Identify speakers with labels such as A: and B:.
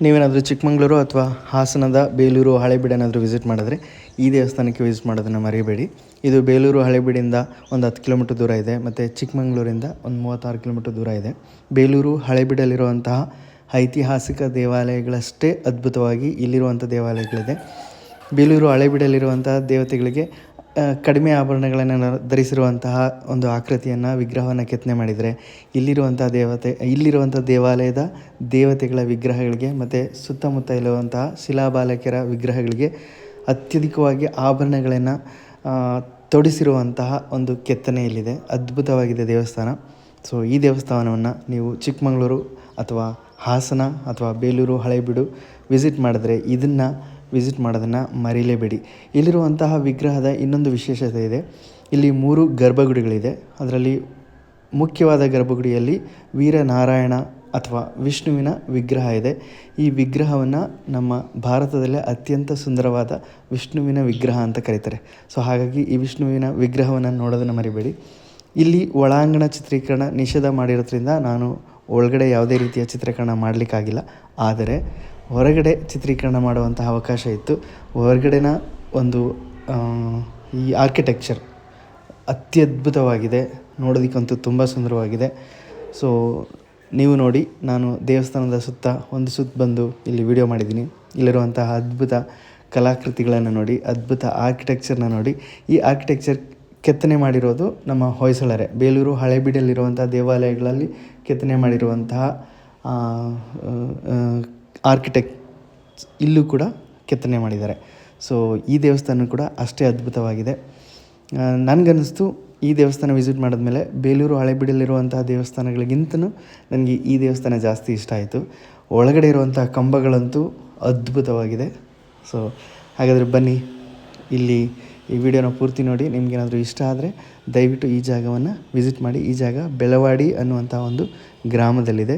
A: ನೀವೇನಾದರೂ ಚಿಕ್ಕಮಗಳೂರು ಅಥವಾ ಹಾಸನದ ಬೇಲೂರು ಹಳೇಬೀಡು ಏನಾದರೂ ವಿಸಿಟ್ ಮಾಡಿದ್ರೆ ಈ ದೇವಸ್ಥಾನಕ್ಕೆ ವಿಸಿಟ್ ಮಾಡೋದನ್ನು ಮರಿಬೇಡಿ. ಇದು ಬೇಲೂರು ಹಳೇಬೀಡಿಂದ ಒಂದು 10 ಕಿಲೋಮೀಟರ್ ದೂರ ಇದೆ ಮತ್ತು ಚಿಕ್ಕಮಗಳೂರಿಂದ ಒಂದು 36 ಕಿಲೋಮೀಟರ್ ದೂರ ಇದೆ. ಬೇಲೂರು ಹಳೇಬೀಡಲ್ಲಿರುವಂತಹ ಐತಿಹಾಸಿಕ ದೇವಾಲಯಗಳಷ್ಟೇ ಅದ್ಭುತವಾಗಿ ಇಲ್ಲಿರುವಂಥ ದೇವಾಲಯಗಳಿದೆ. ಬೇಲೂರು ಹಳೇಬೀಡಲ್ಲಿರುವಂತಹ ದೇವತೆಗಳಿಗೆ ಕಡಿಮೆ ಆಭರಣಗಳನ್ನು ಧರಿಸಿರುವಂತಹ ಒಂದು ಆಕೃತಿಯನ್ನು ವಿಗ್ರಹವನ್ನು ಕೆತ್ತನೆ ಮಾಡಿದರೆ ಇಲ್ಲಿರುವಂಥ ದೇವಾಲಯದ ದೇವತೆಗಳ ವಿಗ್ರಹಗಳಿಗೆ ಮತ್ತು ಸುತ್ತಮುತ್ತ ಇರುವಂತಹ ಶಿಲಾಬಾಲಕಿಯರ ವಿಗ್ರಹಗಳಿಗೆ ಅತ್ಯಧಿಕವಾಗಿ ಆಭರಣಗಳನ್ನು ತೊಡಿಸಿರುವಂತಹ ಒಂದು ಕೆತ್ತನೆ ಇಲ್ಲಿದೆ. ಅದ್ಭುತವಾಗಿದೆ ದೇವಸ್ಥಾನ. ಸೊ ಈ ದೇವಸ್ಥಾನವನ್ನು ನೀವು ಚಿಕ್ಕಮಗಳೂರು ಅಥವಾ ಹಾಸನ ಅಥವಾ ಬೇಲೂರು ಹಳೇಬೀಡು ವಿಸಿಟ್ ಮಾಡಿದ್ರೆ ಇದನ್ನು ವಿಸಿಟ್ ಮಾಡೋದನ್ನು ಮರೀಲೇಬೇಡಿ. ಇಲ್ಲಿರುವಂತಹ ವಿಗ್ರಹದ ಇನ್ನೊಂದು ವಿಶೇಷತೆ ಇದೆ. ಇಲ್ಲಿ 3 ಗರ್ಭಗುಡಿಗಳಿದೆ. ಅದರಲ್ಲಿ ಮುಖ್ಯವಾದ ಗರ್ಭಗುಡಿಯಲ್ಲಿ ವೀರನಾರಾಯಣ ಅಥವಾ ವಿಷ್ಣುವಿನ ವಿಗ್ರಹ ಇದೆ. ಈ ವಿಗ್ರಹವನ್ನು ನಮ್ಮ ಭಾರತದಲ್ಲೇ ಅತ್ಯಂತ ಸುಂದರವಾದ ವಿಷ್ಣುವಿನ ವಿಗ್ರಹ ಅಂತ ಕರೀತಾರೆ. ಸೊ ಹಾಗಾಗಿ ಈ ವಿಷ್ಣುವಿನ ವಿಗ್ರಹವನ್ನು ನೋಡೋದನ್ನು ಮರಿಬೇಡಿ. ಇಲ್ಲಿ ಒಳಾಂಗಣ ಚಿತ್ರೀಕರಣ ನಿಷೇಧ ಮಾಡಿರೋದ್ರಿಂದ ನಾನು ಒಳಗಡೆ ಯಾವುದೇ ರೀತಿಯ ಚಿತ್ರೀಕರಣ ಮಾಡಲಿಕ್ಕಾಗಿಲ್ಲ. ಆದರೆ ಹೊರಗಡೆ ಚಿತ್ರೀಕರಣ ಮಾಡುವಂತಹ ಅವಕಾಶ ಇತ್ತು. ಹೊರಗಡೆನ ಒಂದು ಈ ಆರ್ಕಿಟೆಕ್ಚರ್ ಅತ್ಯದ್ಭುತವಾಗಿದೆ. ನೋಡೋದಕ್ಕಂತೂ ತುಂಬ ಸುಂದರವಾಗಿದೆ. ಸೊ ನೀವು ನೋಡಿ, ನಾನು ದೇವಸ್ಥಾನದ ಸುತ್ತ ಒಂದು ಸುತ್ತ ಬಂದು ಇಲ್ಲಿ ವಿಡಿಯೋ ಮಾಡಿದ್ದೀನಿ. ಇಲ್ಲಿರುವಂತಹ ಅದ್ಭುತ ಕಲಾಕೃತಿಗಳನ್ನು ನೋಡಿ, ಅದ್ಭುತ ಆರ್ಕಿಟೆಕ್ಚರ್ನ ನೋಡಿ. ಈ ಆರ್ಕಿಟೆಕ್ಚರ್ ಕೆತ್ತನೆ ಮಾಡಿರೋದು ನಮ್ಮ ಹೊಯ್ಸಳರೇ. ಬೇಲೂರು ಹಳೇಬೀಡಲ್ಲಿರುವಂಥ ದೇವಾಲಯಗಳಲ್ಲಿ ಕೆತ್ತನೆ ಮಾಡಿರುವಂತಹ ಆರ್ಕಿಟೆಕ್ಟ್ಸ್ ಇಲ್ಲೂ ಕೂಡ ಕೆತ್ತನೆ ಮಾಡಿದ್ದಾರೆ. ಸೊ ಈ ದೇವಸ್ಥಾನ ಕೂಡ ಅಷ್ಟೇ ಅದ್ಭುತವಾಗಿದೆ. ನನಗನ್ನಿಸ್ತು ಈ ದೇವಸ್ಥಾನ ವಿಸಿಟ್ ಮಾಡಿದ್ಮೇಲೆ ಬೇಲೂರು ಹಳೇಬೀಡಲ್ಲಿರುವಂತಹ ದೇವಸ್ಥಾನಗಳಿಗಿಂತಲೂ ನನಗೆ ಈ ದೇವಸ್ಥಾನ ಜಾಸ್ತಿ ಇಷ್ಟ ಆಯಿತು. ಒಳಗಡೆ ಇರುವಂಥ ಕಂಬಗಳಂತೂ ಅದ್ಭುತವಾಗಿದೆ. ಸೊ ಹಾಗಾದರೆ ಬನ್ನಿ, ಇಲ್ಲಿ ಈ ವಿಡಿಯೋನ ಪೂರ್ತಿ ನೋಡಿ. ನಿಮಗೇನಾದರೂ ಇಷ್ಟ ಆದರೆ ದಯವಿಟ್ಟು ಈ ಜಾಗವನ್ನು ವಿಸಿಟ್ ಮಾಡಿ. ಈ ಜಾಗ ಬೆಳವಾಡಿ ಅನ್ನುವಂಥ ಒಂದು ಗ್ರಾಮದಲ್ಲಿದೆ.